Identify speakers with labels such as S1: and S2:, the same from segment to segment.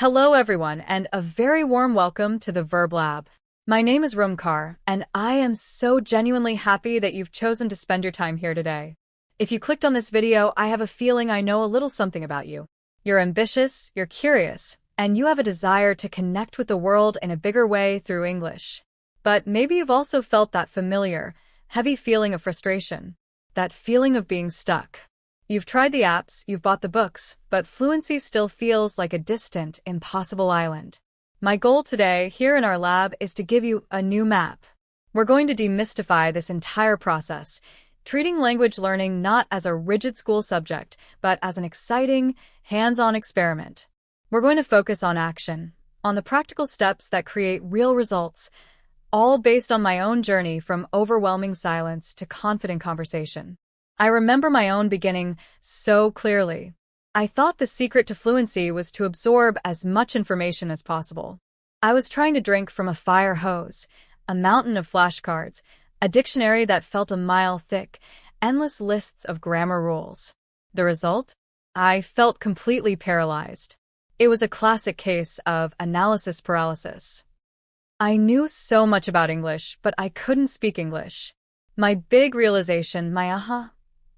S1: Hello everyone, and a very warm welcome to the Verb Lab. My name is Rumkar, and I am so genuinely happy that you've chosen to spend your time here today. If you clicked on this video, I have a feeling I know a little something about you. You're ambitious, you're curious, and you have a desire to connect with the world in a bigger way through English. But maybe you've also felt that familiar, heavy feeling of frustration, that feeling of being stuck. You've tried the apps, you've bought the books, but fluency still feels like a distant, impossible island. My goal today, here in our lab, is to give you a new map. We're going to demystify this entire process, treating language learning not as a rigid school subject, but as an exciting, hands-on experiment. We're going to focus on action, on the practical steps that create real results, all based on my own journey from overwhelming silence to confident conversation. I remember my own beginning so clearly. I thought the secret to fluency was to absorb as much information as possible. I was trying to drink from a fire hose, a mountain of flashcards, a dictionary that felt a mile thick, endless lists of grammar rules. The result? I felt completely paralyzed. It was a classic case of analysis paralysis. I knew so much about English, but I couldn't speak English. My big realization, my aha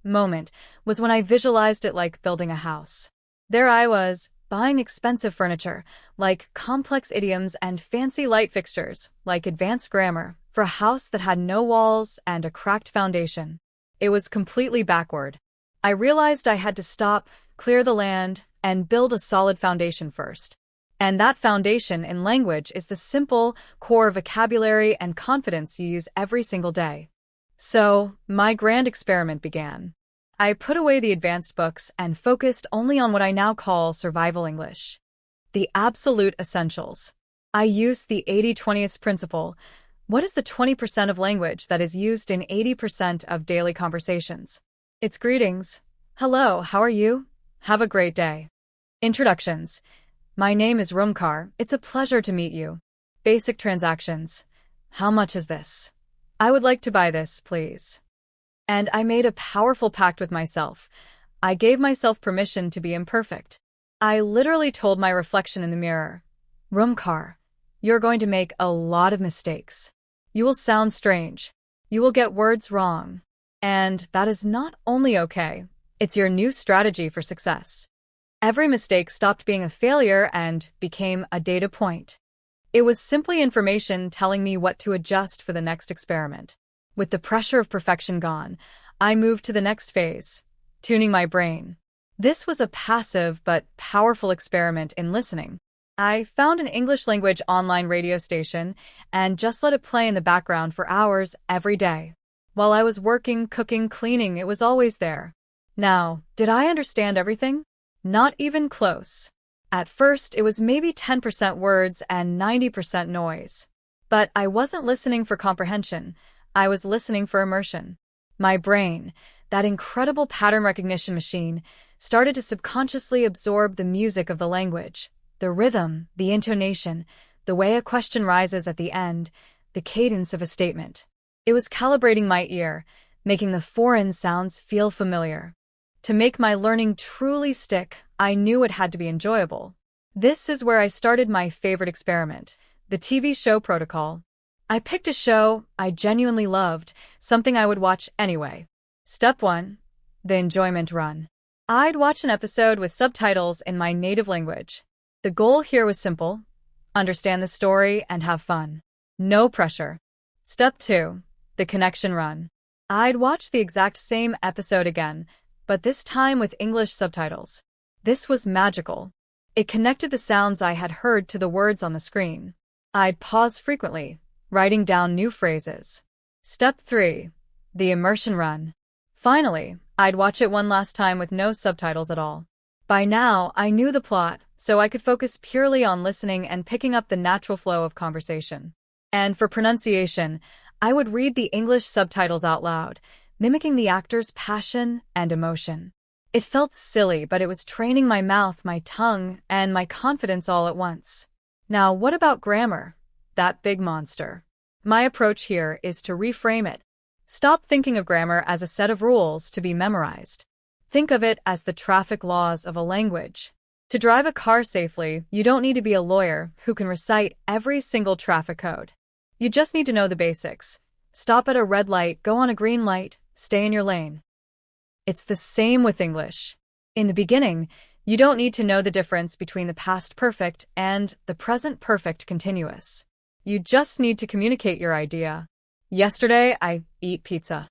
S1: moment, was when I visualized it like building a house. There I was, buying expensive furniture, like complex idioms, and fancy light fixtures, like advanced grammar, for a house that had no walls and a cracked foundation. It was completely backward. I realized I had to stop, clear the land, and build a solid foundation first. And that foundation in language is the simple, core vocabulary and confidence you use every single day. So, my grand experiment began. I put away the advanced books and focused only on what I now call survival English. The absolute essentials. I used the 80-20th principle. What is the 20% of language that is used in 80% of daily conversations? It's greetings. Hello, how are you? Have a great day. Introductions. My name is Rumkar. It's a pleasure to meet you. Basic transactions. How much is this? I would like to buy this, please. And I made a powerful pact with myself. I gave myself permission to be imperfect. I literally told my reflection in the mirror, Rumkar, you're going to make a lot of mistakes. You will sound strange. You will get words wrong. And that is not only okay, it's your new strategy for success. Every mistake stopped being a failure and became a data point. It was simply information telling me what to adjust for the next experiment. With the pressure of perfection gone, I moved to the next phase, tuning my brain. This was a passive but powerful experiment in listening. I found an English language online radio station and just let it play in the background for hours every day. While I was working, cooking, cleaning, it was always there. Now, did I understand everything? Not even close. At first, it was maybe 10% words and 90% noise. But I wasn't listening for comprehension. I was listening for immersion. My brain, that incredible pattern recognition machine, started to subconsciously absorb the music of the language, the rhythm, the intonation, the way a question rises at the end, the cadence of a statement. It was calibrating my ear, making the foreign sounds feel familiar. To make my learning truly stick, I knew it had to be enjoyable. This is where I started my favorite experiment, the TV show protocol. I picked a show I genuinely loved, something I would watch anyway. Step 1. The enjoyment run. I'd watch an episode with subtitles in my native language. The goal here was simple: understand the story and have fun. No pressure. Step 2. The connection run. I'd watch the exact same episode again, but this time with English subtitles. This was magical. It connected the sounds I had heard to the words on the screen. I'd pause frequently, writing down new phrases. Step 3. The immersion run. Finally, I'd watch it one last time with no subtitles at all. By now, I knew the plot, so I could focus purely on listening and picking up the natural flow of conversation. And for pronunciation, I would read the English subtitles out loud, mimicking the actor's passion and emotion. It felt silly, but it was training my mouth, my tongue, and my confidence all at once. Now, what about grammar? That big monster. My approach here is to reframe it. Stop thinking of grammar as a set of rules to be memorized. Think of it as the traffic laws of a language. To drive a car safely, you don't need to be a lawyer who can recite every single traffic code. You just need to know the basics. Stop at a red light, go on a green light, stay in your lane. It's the same with English. In the beginning, you don't need to know the difference between the past perfect and the present perfect continuous. You just need to communicate your idea. Yesterday, I eat pizza.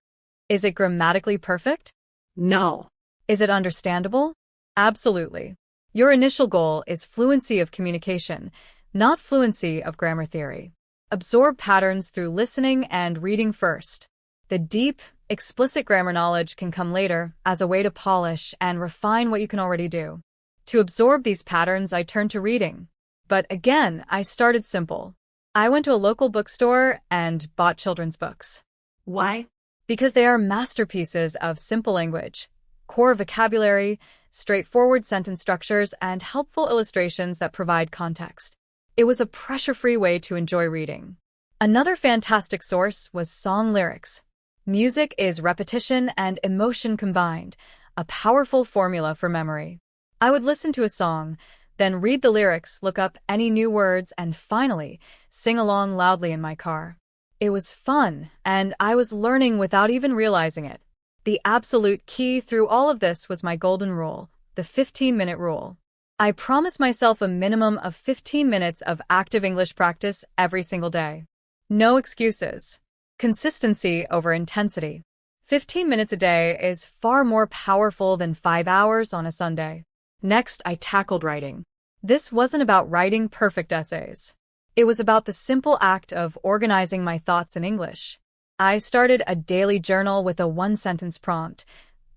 S1: Is it grammatically perfect?
S2: No.
S1: Is it understandable? Absolutely. Your initial goal is fluency of communication, not fluency of grammar theory. Absorb patterns through listening and reading first. The deep, explicit grammar knowledge can come later as a way to polish and refine what you can already do. To absorb these patterns, I turned to reading. But again, I started simple. I went to a local bookstore and bought children's books.
S2: Why?
S1: Because they are masterpieces of simple language, core vocabulary, straightforward sentence structures, and helpful illustrations that provide context. It was a pressure-free way to enjoy reading. Another fantastic source was song lyrics. Music is repetition and emotion combined, a powerful formula for memory. I would listen to a song, then read the lyrics, look up any new words, and finally, sing along loudly in my car. It was fun, and I was learning without even realizing it. The absolute key through all of this was my golden rule, the 15-minute rule. I promised myself a minimum of 15 minutes of active English practice every single day. No excuses. Consistency over intensity. 15 minutes a day is far more powerful than 5 hours on a Sunday. Next, I tackled writing. This wasn't about writing perfect essays. It was about the simple act of organizing my thoughts in English. I started a daily journal with a one-sentence prompt.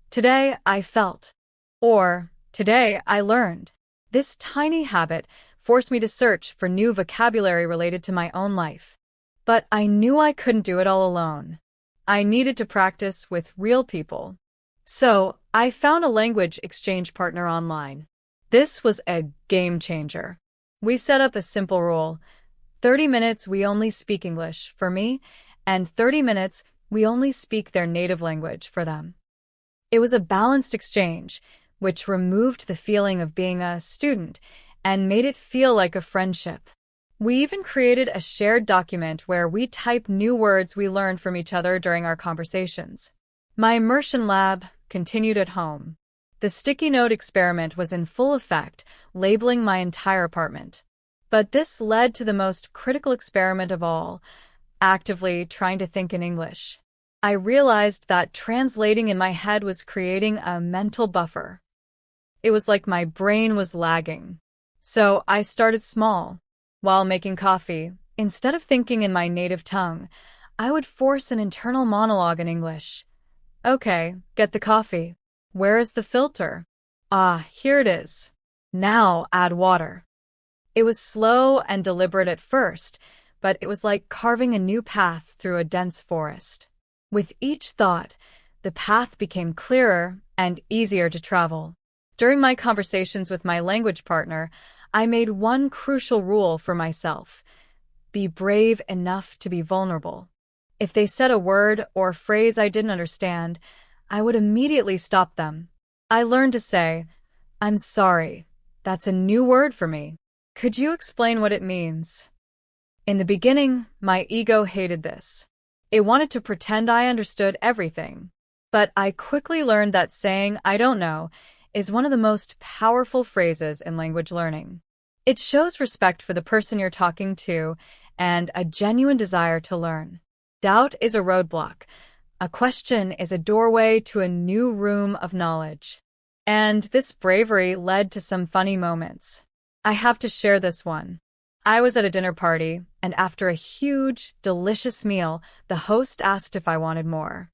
S1: Today, I felt. Or, today, I learned. This tiny habit forced me to search for new vocabulary related to my own life. But I knew I couldn't do it all alone. I needed to practice with real people. So, I found a language exchange partner online. This was a game changer. We set up a simple rule. 30 minutes we only speak English for me, and 30 minutes we only speak their native language for them. It was a balanced exchange, which removed the feeling of being a student and made it feel like a friendship. We even created a shared document where we type new words we learned from each other during our conversations. My immersion lab continued at home. The sticky note experiment was in full effect, labeling my entire apartment. But this led to the most critical experiment of all, actively trying to think in English. I realized that translating in my head was creating a mental buffer. It was like my brain was lagging. So I started small. While making coffee, instead of thinking in my native tongue, I would force an internal monologue in English. Okay, get the coffee. Where is the filter? Ah, here it is. Now add water. It was slow and deliberate at first, but it was like carving a new path through a dense forest. With each thought, the path became clearer and easier to travel. During my conversations with my language partner, I made one crucial rule for myself. Be brave enough to be vulnerable. If they said a word or phrase I didn't understand, I would immediately stop them. I learned to say, "I'm sorry. That's a new word for me. Could you explain what it means?" In the beginning, my ego hated this. It wanted to pretend I understood everything. But I quickly learned that saying, "I don't know," is one of the most powerful phrases in language learning. It shows respect for the person you're talking to and a genuine desire to learn. Doubt is a roadblock. A question is a doorway to a new room of knowledge. And this bravery led to some funny moments. I have to share this one. I was at a dinner party, and after a huge, delicious meal, the host asked if I wanted more.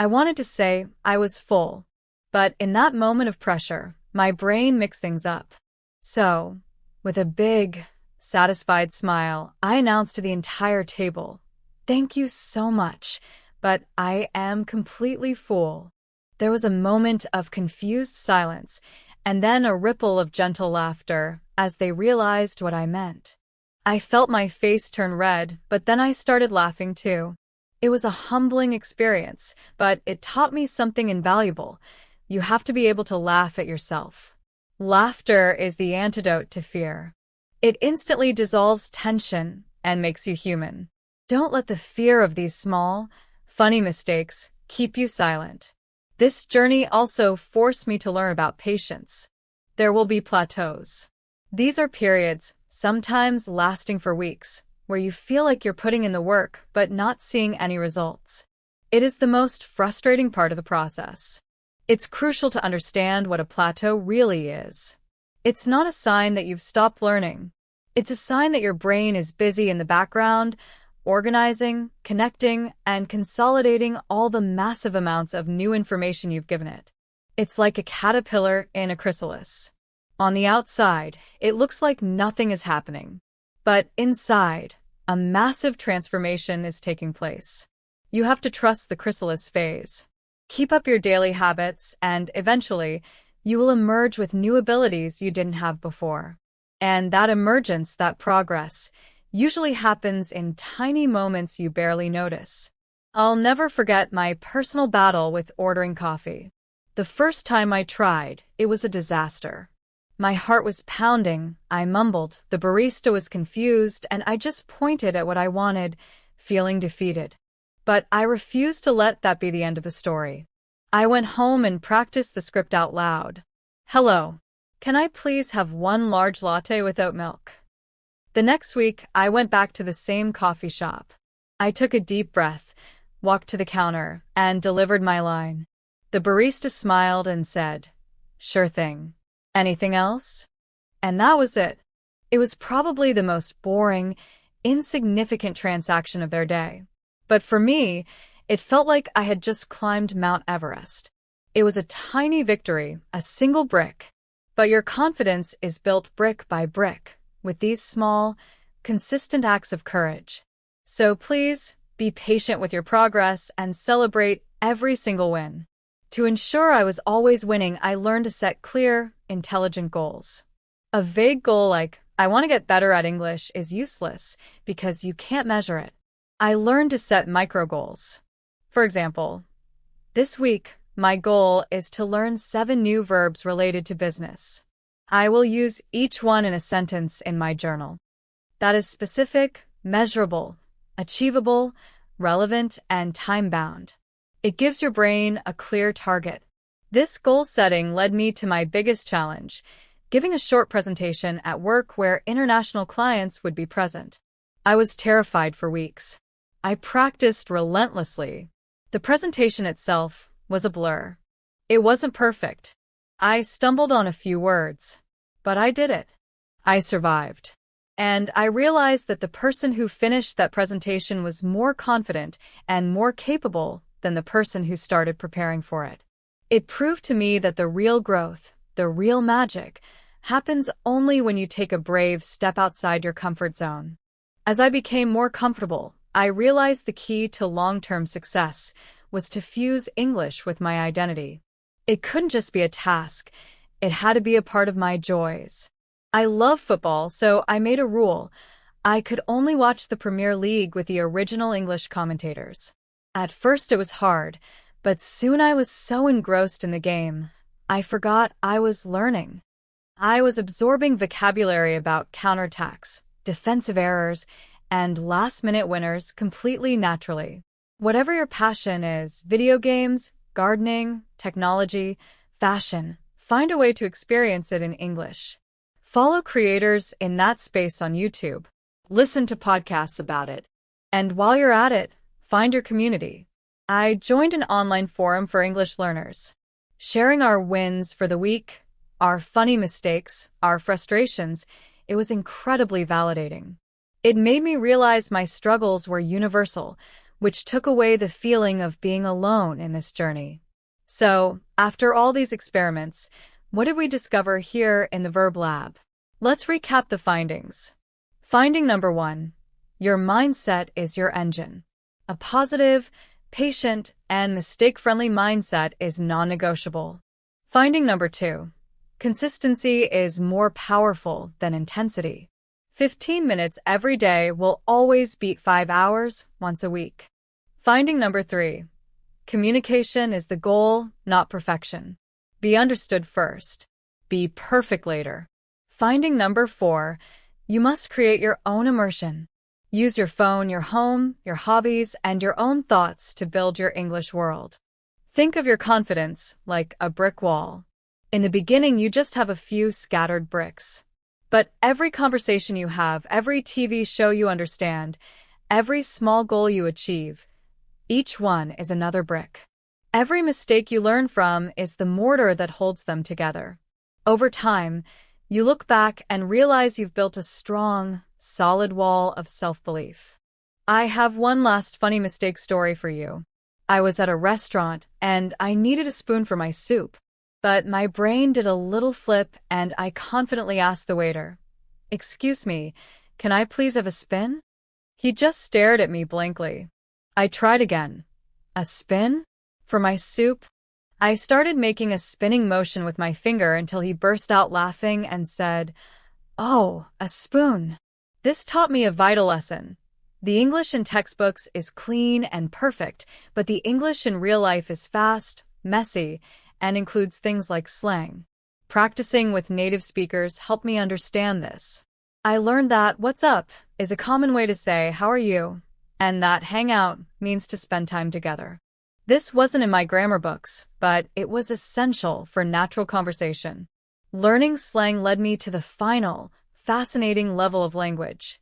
S1: I wanted to say I was full. But in that moment of pressure, my brain mixed things up. So, with a big, satisfied smile, I announced to the entire table, "Thank you so much, but I am completely full." There was a moment of confused silence, and then a ripple of gentle laughter as they realized what I meant. I felt my face turn red, but then I started laughing too. It was a humbling experience, but it taught me something invaluable. You have to be able to laugh at yourself. Laughter is the antidote to fear. It instantly dissolves tension and makes you human. Don't let the fear of these small, funny mistakes keep you silent. This journey also forced me to learn about patience. There will be plateaus. These are periods, sometimes lasting for weeks, where you feel like you're putting in the work but not seeing any results. It is the most frustrating part of the process. It's crucial to understand what a plateau really is. It's not a sign that you've stopped learning. It's a sign that your brain is busy in the background, organizing, connecting, and consolidating all the massive amounts of new information you've given it. It's like a caterpillar in a chrysalis. On the outside, it looks like nothing is happening. But inside, a massive transformation is taking place. You have to trust the chrysalis phase. Keep up your daily habits, and eventually, you will emerge with new abilities you didn't have before. And that emergence, that progress, usually happens in tiny moments you barely notice. I'll never forget my personal battle with ordering coffee. The first time I tried, it was a disaster. My heart was pounding, I mumbled, the barista was confused, and I just pointed at what I wanted, feeling defeated. But I refused to let that be the end of the story. I went home and practiced the script out loud. Hello. Can I please have one large latte without milk? The next week, I went back to the same coffee shop. I took a deep breath, walked to the counter, and delivered my line. The barista smiled and said, "Sure thing. Anything else?" And that was it. It was probably the most boring, insignificant transaction of their day. But for me, it felt like I had just climbed Mount Everest. It was a tiny victory, a single brick. But your confidence is built brick by brick, with these small, consistent acts of courage. So please, be patient with your progress and celebrate every single win. To ensure I was always winning, I learned to set clear, intelligent goals. A vague goal like, I want to get better at English, is useless because you can't measure it. I learned to set micro goals. For example, this week, my goal is to learn 7 new verbs related to business. I will use each one in a sentence in my journal. That is specific, measurable, achievable, relevant, and time-bound. It gives your brain a clear target. This goal setting led me to my biggest challenge, giving a short presentation at work where international clients would be present. I was terrified for weeks. I practiced relentlessly. The presentation itself was a blur. It wasn't perfect. I stumbled on a few words, but I did it. I survived. And I realized that the person who finished that presentation was more confident and more capable than the person who started preparing for it. It proved to me that the real growth, the real magic, happens only when you take a brave step outside your comfort zone. As I became more comfortable, I realized the key to long-term success was to fuse English with my identity. It couldn't just be a task, it had to be a part of my joys. I love football, so I made a rule. I could only watch the Premier League with the original English commentators. At first it was hard, but soon I was so engrossed in the game, I forgot I was learning. I was absorbing vocabulary about counterattacks, defensive errors, and last-minute winners completely naturally. Whatever your passion is, video games, gardening, technology, fashion, find a way to experience it in English. Follow creators in that space on YouTube. Listen to podcasts about it. And while you're at it, find your community. I joined an online forum for English learners, sharing our wins for the week, our funny mistakes, our frustrations. It was incredibly validating. It made me realize my struggles were universal, which took away the feeling of being alone in this journey. So, after all these experiments, what did we discover here in the Verb Lab? Let's recap the findings. Finding number 1. Your mindset is your engine. A positive, patient, and mistake-friendly mindset is non-negotiable. Finding number 2. Consistency is more powerful than intensity. 15 minutes every day will always beat 5 hours once a week. Finding number 3. Communication is the goal, not perfection. Be understood first. Be perfect later. Finding number 4, you must create your own immersion. Use your phone, your home, your hobbies, and your own thoughts to build your English world. Think of your confidence like a brick wall. In the beginning, you just have a few scattered bricks. But every conversation you have, every TV show you understand, every small goal you achieve, each one is another brick. Every mistake you learn from is the mortar that holds them together. Over time, you look back and realize you've built a strong, solid wall of self-belief. I have one last funny mistake story for you. I was at a restaurant and I needed a spoon for my soup, but my brain did a little flip and I confidently asked the waiter, "Excuse me, can I please have a spin?" He just stared at me blankly. I tried again. "A spin? For my soup?" I started making a spinning motion with my finger until he burst out laughing and said, "Oh, a spoon." This taught me a vital lesson. The English in textbooks is clean and perfect, but the English in real life is fast, messy, and includes things like slang. Practicing with native speakers helped me understand this. I learned that "what's up" is a common way to say "how are you?" and that "hang out" means to spend time together. This wasn't in my grammar books, but it was essential for natural conversation. Learning slang led me to the final, fascinating level of language: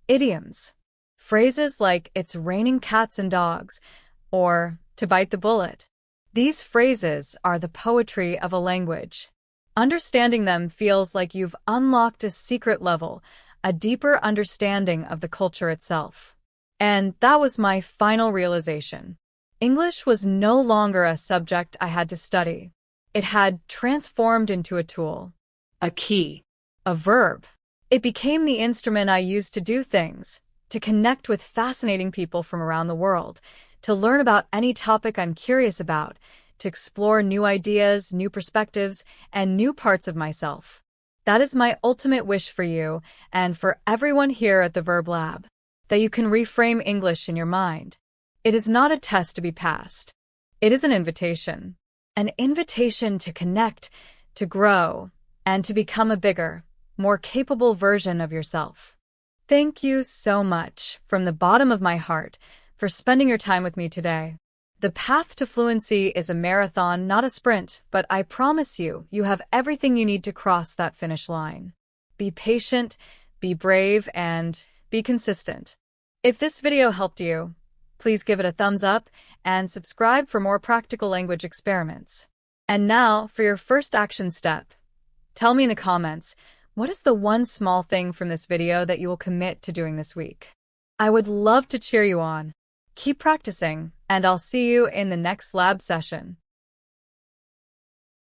S1: idioms. Phrases like "it's raining cats and dogs" or "to bite the bullet." These phrases are the poetry of a language. Understanding them feels like you've unlocked a secret level, a deeper understanding of the culture itself. And that was my final realization. English was no longer a subject I had to study. It had transformed into a tool, a key, a verb. It became the instrument I used to do things, to connect with fascinating people from around the world, to learn about any topic I'm curious about, to explore new ideas, new perspectives, and new parts of myself. That is my ultimate wish for you and for everyone here at the Verb Lab, that you can reframe English in your mind. It is not a test to be passed. It is an invitation to connect, to grow, and to become a bigger, more capable version of yourself. Thank you so much, from the bottom of my heart, for spending your time with me today. The path to fluency is a marathon, not a sprint, but I promise you, you have everything you need to cross that finish line. Be patient, be brave, and be consistent. If this video helped you, please give it a thumbs up and subscribe for more practical language experiments. And now, for your first action step. Tell me in the comments, what is the one small thing from this video that you will commit to doing this week? I would love to cheer you on. Keep practicing, and I'll see you in the next lab session.